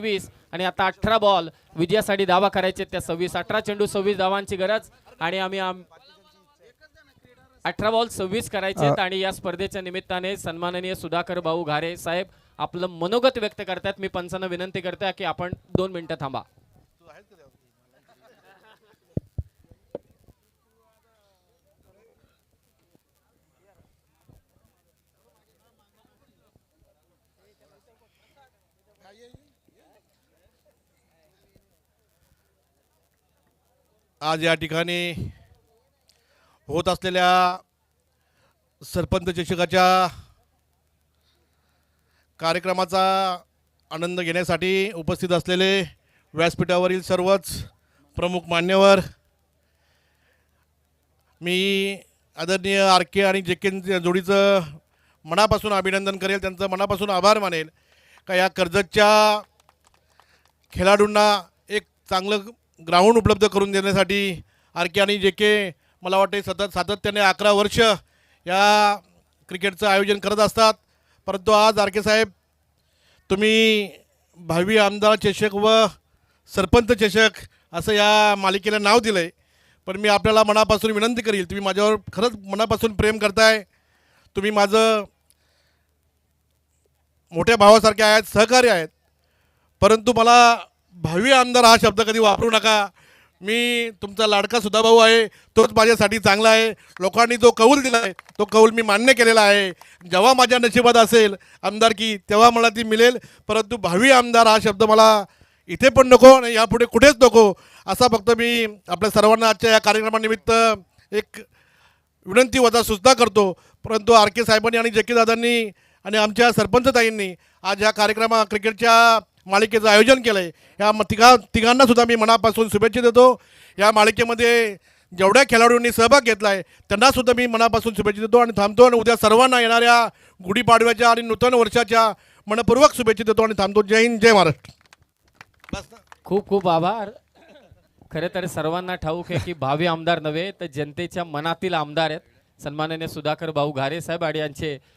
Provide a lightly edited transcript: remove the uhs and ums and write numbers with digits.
20 आणि आता 18 बॉल विजयासाठी धावा करायचे त्या 26 18 चेंडू 26 धावांची गरज आणि आम्ही 18 बॉल 26 करायचे आहेत आणि या स्पर्धेच्या निमित्ताने सन्माननीय सुधाकर भाऊ घारे साहेब आपलं मनोगत व्यक्त करतात। मी पंचांना विनंती करते की आपण 2 मिनिटं थांबा। आज या ठिकाणी होत असलेल्या सरपंच चषकाच्या कार्यक्रमाचा आनंद घेण्यासाठी उपस्थित असलेले व्यासपीठावरील सर्वच प्रमुख मान्यवर, मी आदरणीय आर के आणि जे के जोडीचं मनापासून अभिनंदन करेल, त्यांचं मनापासून आभार मानेल का या कर्जतच्या खेळाडूंना एक चांगलं ग्राउंड उपलब्ध करून देण्यासाठी आर के आणि जे के मला वाटते सातत्याने 11 वर्ष या क्रिकेटचं आयोजन करत असतात। परंतु आज आर के साहेब तुम्ही भावी आमदार चषक व सरपंच चषक असं या मालिकेला नाव दिलं आहे, पण मी आपल्याला मनापासून विनंती करील, तुम्ही माझ्यावर खरंच मनापासून प्रेम करताय, तुम्ही माझं मोठ्या भावासारखे आहेत, सहकारी आहेत, परंतु मला भावी आमदार हा शब्द कधी वापरू नका। मी तुमचा लाडका सुधाभाऊ आहे, तोच माझ्यासाठी चांगला आहे। लोकांनी जो कौल दिला आहे तो कौल मी मान्य केलेला आहे। जेव्हा माझ्या नशिबात असेल आमदारकी तेव्हा मला ती मिळेल, परंतु भावी आमदार हा शब्द मला इथे पण नको आणि यापुढे कुठेच नको, असा फक्त मी आपल्या सर्वांना आजच्या या कार्यक्रमानिमित्त एक विनंती वजा सूचना करतो। परंतु आर के साहेबांनी आणि जे के दादांनी आणि आमच्या सरपंचताईंनी आज या क्रिकेटच्या मालिकेचं आयोजन केलं आहे, या तिघांना सुद्धा मी मनापासून शुभेच्छा देतो। या मालिकेमध्ये जेवढ्या खेळाडूंनी सहभाग घेतला आहे त्यांना सुद्धा मी मनापासून शुभेच्छा देतो आणि थांबतो आणि उद्या सर्वांना येणाऱ्या गुढीपाडव्याच्या आणि नूतन वर्षाच्या मनपूर्वक शुभेच्छा देतो आणि थांबतो। जय हिंद, जय महाराष्ट्र। बस ना? खूप खूप आभार। खरे तर सर्वांना ठाऊक आहे की भावी आमदार नव्हे तर जनतेच्या मनातील आमदार आहेत सन्माननीय सुधाकर भाऊ घारे साहेब आणि यांचे